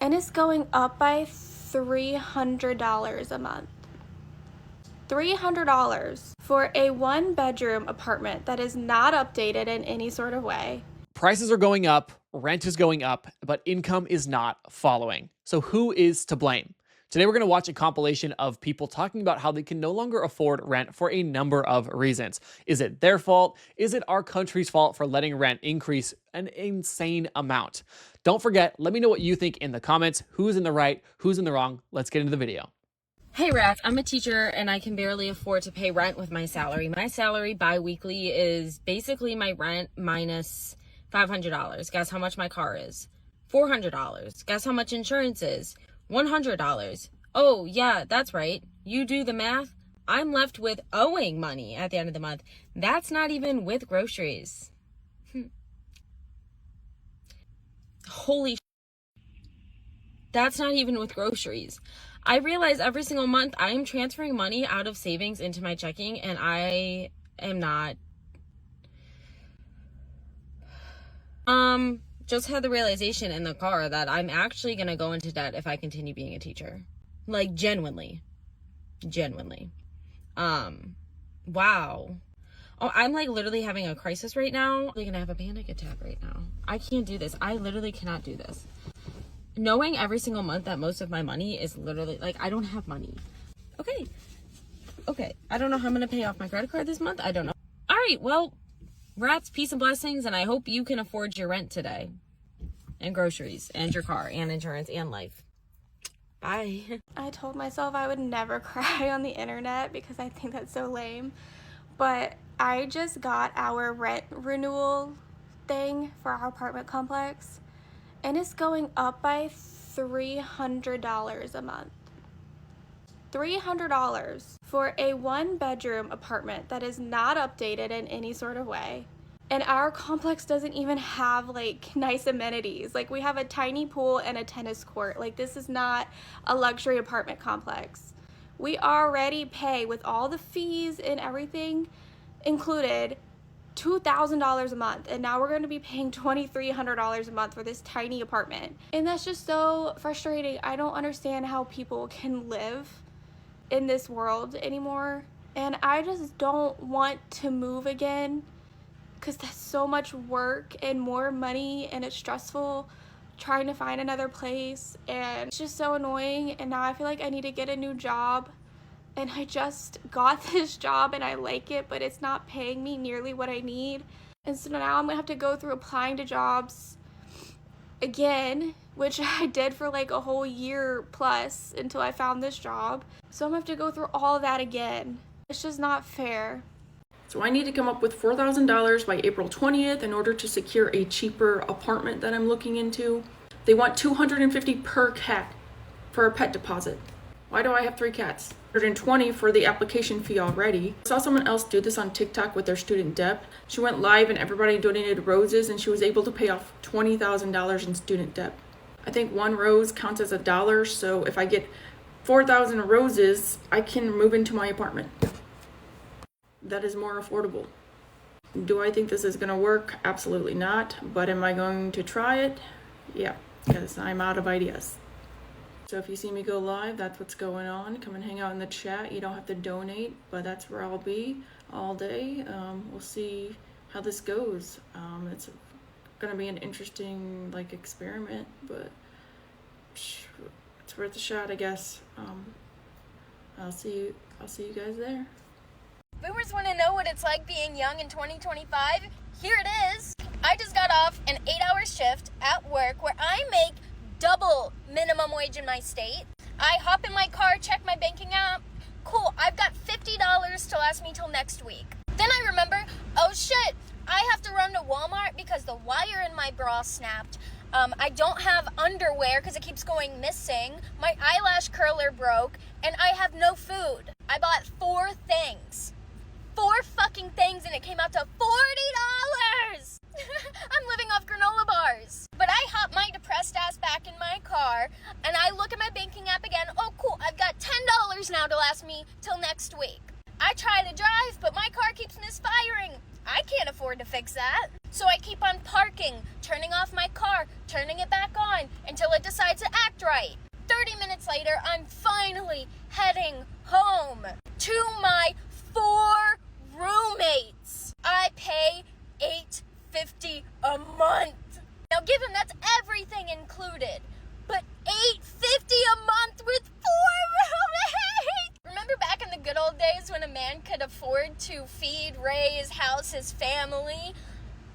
and it's going up by $300 a month. $300 for a one-bedroom apartment that is not updated in any sort of way. Prices are going up, rent is going up, but income is not following. So who is to blame? Today we're going to watch a compilation of people talking about how they can no longer afford rent for a number of reasons. Is it their fault? Is it our country's fault for letting rent increase an insane amount? Don't forget, let me know what you think in the comments. Who's in the right? Who's in the wrong? Let's get into the video. Hey Raph, I'm a teacher and I can barely afford to pay rent with my salary. My salary bi-weekly is basically my rent minus $500. Guess how much my car is? $400. Guess how much insurance is? $100. Oh yeah, that's right. You do the math. I'm left with owing money at the end of the month. That's not even with groceries. Holy that's not even with groceries. I realize every single month I am transferring money out of savings into my checking and I am not. Just had the realization in the car that I'm actually going to go into debt if I continue being a teacher. Like genuinely. Wow. Oh, I'm like literally having a crisis right now. I'm going to have a panic attack right now. I can't do this. I literally cannot do this. Knowing every single month that most of my money is literally like, I don't have money. Okay. I don't know how I'm going to pay off my credit card this month. I don't know. All right. Well, rats, peace and blessings. And I hope you can afford your rent today and groceries and your car and insurance and life. Bye. I told myself I would never cry on the internet because I think that's so lame. But I just got our rent renewal thing for our apartment complex. And it's going up by $300 a month. $300 for a one-bedroom apartment that is not updated in any sort of way. And our complex doesn't even have like nice amenities. Like we have a tiny pool and a tennis court. Like this is not a luxury apartment complex. We already pay with all the fees and everything included $2,000 a month, and now we're going to be paying $2,300 a month for this tiny apartment. And that's just so frustrating. I don't understand how people can live in this world anymore, and I just don't want to move again because that's so much work and more money, and it's stressful trying to find another place, and it's just so annoying. And now I feel like I need to get a new job. And I just got this job and I like it, but it's not paying me nearly what I need. And so now I'm gonna have to go through applying to jobs again, which I did for like a whole year plus until I found this job. So I'm gonna have to go through all of that again. It's just not fair. So I need to come up with $4,000 by April 20th in order to secure a cheaper apartment that I'm looking into. They want $250 per cat for a pet deposit. Why do I have 3 cats? $120 for the application fee already. I saw someone else do this on TikTok with their student debt. She went live and everybody donated roses and she was able to pay off $20,000 in student debt. I think 1 rose counts as $1, so if I get 4,000 roses, I can move into my apartment. That is more affordable. Do I think this is gonna work? Absolutely not. But am I going to try it? Yeah, because I'm out of ideas. So if you see me go live, that's what's going on. Come and hang out in the chat. You don't have to donate, but that's where I'll be all day. We'll see how this goes. It's gonna be an interesting like experiment, but it's worth a shot, I guess. I'll see you guys there. Boomers want to know what it's like being young in 2025? Here it is. I just got off an 8-hour shift at work where I make double minimum wage in my state. I hop in my car, check my banking app. Cool, I've got $50 to last me till next week. Then I remember, oh shit, I have to run to Walmart because the wire in my bra snapped. I don't have underwear because it keeps going missing. My eyelash curler broke, and I have no food. I bought 4 things. 4 fucking things, and it came out to $40! I'm living off granola bars. But I hop my depressed ass back in my car, and I look at my banking app again. Oh, cool, I've got $10 now to last me till next week. I try to drive, but my car keeps misfiring. I can't afford to fix that. So I keep on parking, turning off my car, turning it back on until it decides to act right. 30 minutes later, I'm finally heading home to my 4 roommates. I pay $8.50 a month. Now give them that's everything included. But $8.50 a month with 4 roommates! Remember back in the good old days when a man could afford to feed, raise, house his family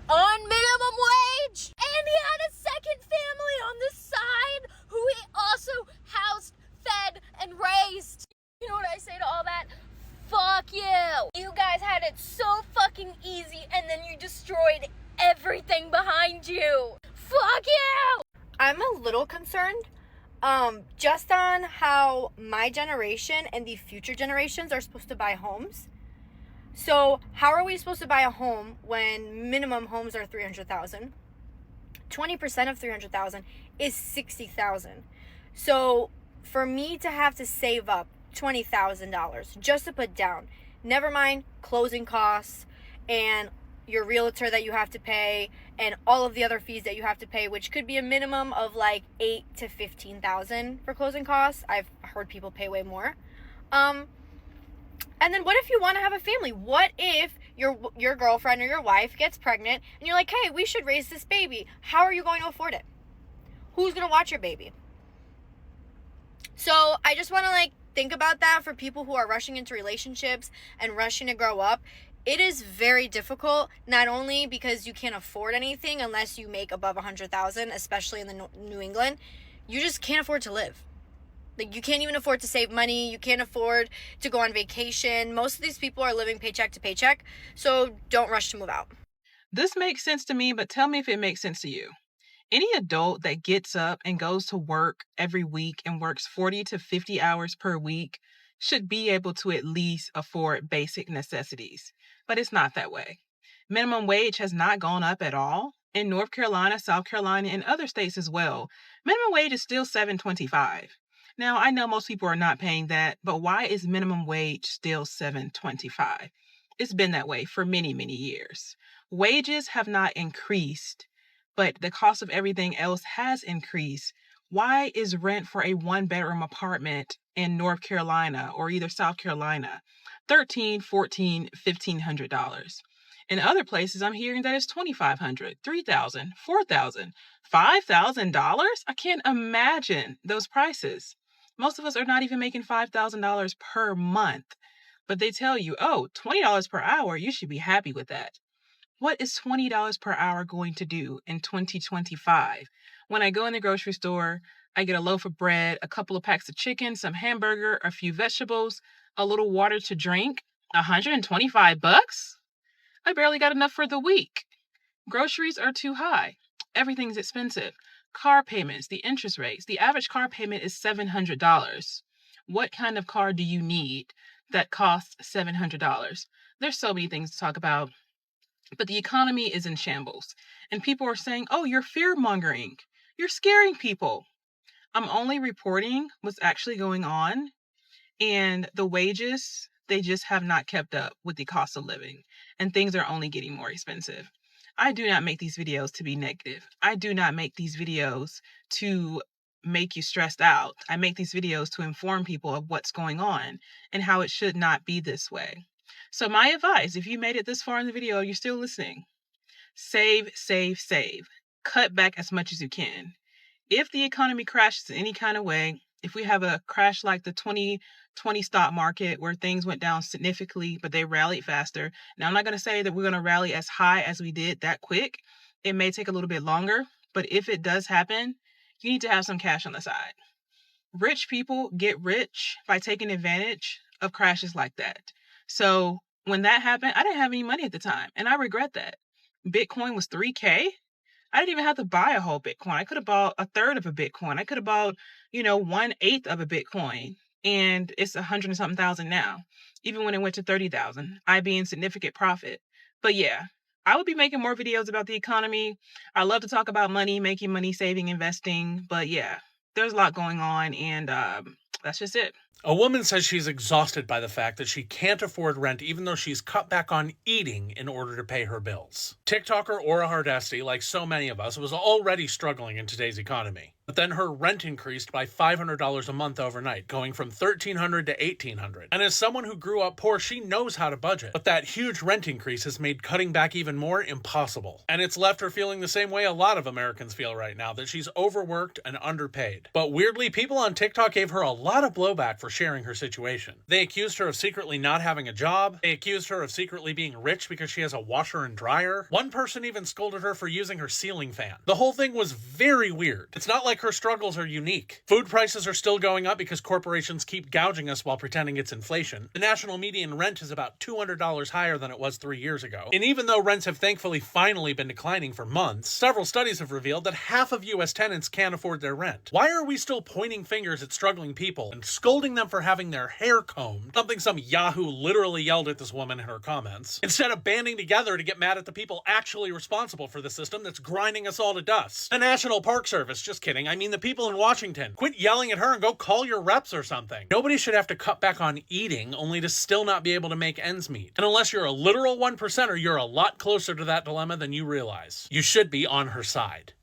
on minimum wage? And he had a second family on the side who he also housed, fed, and raised. You know what I say to all that? Fuck you! You guys had it so fucking easy and then you destroyed everything behind you. Fuck you! I'm a little concerned just on how my generation and the future generations are supposed to buy homes. So how are we supposed to buy a home when minimum homes are $300,000? 20% of $300,000 is $60,000. So for me to have to save up $20,000 just to put down, never mind closing costs and your realtor that you have to pay and all of the other fees that you have to pay, which could be a minimum of like $8,000 to $15,000 for closing costs. I've heard people pay way more. And then what if you want to have a family? What if your girlfriend or your wife gets pregnant and you're like, hey, we should raise this baby. How are you going to afford it? Who's going to watch your baby? So I just want to think about that for people who are rushing into relationships and rushing to grow up. It is very difficult, not only because you can't afford anything unless you make above $100,000, especially in the New England. You just can't afford to live. You can't even afford to save money. You can't afford to go on vacation. Most of these people are living paycheck to paycheck. So don't rush to move out. This makes sense to me, but tell me if it makes sense to you. Any adult that gets up and goes to work every week and works 40 to 50 hours per week should be able to at least afford basic necessities. But it's not that way. Minimum wage has not gone up at all. In North Carolina, South Carolina, and other states as well, minimum wage is still $7.25. Now, I know most people are not paying that, but why is minimum wage still $7.25? It's been that way for many, many years. Wages have not increased, but the cost of everything else has increased. Why is rent for a 1-bedroom apartment in North Carolina or either South Carolina $1,300, $1,400, $1,500? In other places, I'm hearing that it's $2,500, $3,000, $4,000, $5,000. I can't imagine those prices. Most of us are not even making $5,000 per month, but they tell you, oh, $20 per hour, you should be happy with that. What is $20 per hour going to do in 2025? When I go in the grocery store, I get a loaf of bread, a couple of packs of chicken, some hamburger, a few vegetables, a little water to drink. $125? I barely got enough for the week. Groceries are too high. Everything's expensive. Car payments, the interest rates. The average car payment is $700. What kind of car do you need that costs $700? There's so many things to talk about. But the economy is in shambles. And people are saying, oh, you're fear-mongering. You're scaring people. I'm only reporting what's actually going on. And the wages, they just have not kept up with the cost of living. And things are only getting more expensive. I do not make these videos to be negative. I do not make these videos to make you stressed out. I make these videos to inform people of what's going on and how it should not be this way. So my advice, if you made it this far in the video, you're still listening, save, save, save. Cut back as much as you can. If the economy crashes in any kind of way, if we have a crash like the 2020 stock market where things went down significantly, but they rallied faster. Now, I'm not going to say that we're going to rally as high as we did that quick. It may take a little bit longer, but if it does happen, you need to have some cash on the side. Rich people get rich by taking advantage of crashes like that. So when that happened, I didn't have any money at the time, and I regret that. Bitcoin was $3,000. I didn't even have to buy a whole Bitcoin. I could have bought a third of a Bitcoin. I could have bought, 1/8 of a Bitcoin, and it's 100 and something thousand now. Even when it went to 30,000, I'd be in significant profit. But yeah, I would be making more videos about the economy. I love to talk about money, making money, saving, investing. But yeah, there's a lot going on, and that's just it. A woman says she's exhausted by the fact that she can't afford rent even though she's cut back on eating in order to pay her bills. TikToker Aura Hardesty, like so many of us, was already struggling in today's economy. But then her rent increased by $500 a month overnight, going from $1,300 to $1,800. And as someone who grew up poor, she knows how to budget. But that huge rent increase has made cutting back even more impossible. And it's left her feeling the same way a lot of Americans feel right now, that she's overworked and underpaid. But weirdly, people on TikTok gave her a lot of blowback for sharing her situation. They accused her of secretly not having a job. They accused her of secretly being rich because she has a washer and dryer. One person even scolded her for using her ceiling fan. The whole thing was very weird. It's not like her struggles are unique. Food prices are still going up because corporations keep gouging us while pretending it's inflation. The national median rent is about $200 higher than it was 3 years ago. And even though rents have thankfully finally been declining for months, several studies have revealed that half of US tenants can't afford their rent. Why are we still pointing fingers at struggling people and scolding them for having their hair combed, something some Yahoo literally yelled at this woman in her comments, instead of banding together to get mad at the people actually responsible for the system that's grinding us all to dust? The National Park Service, just kidding, I mean the people in Washington. Quit yelling at her and go call your reps or something. Nobody should have to cut back on eating only to still not be able to make ends meet. And unless you're a literal 1%er, you're a lot closer to that dilemma than you realize. You should be on her side.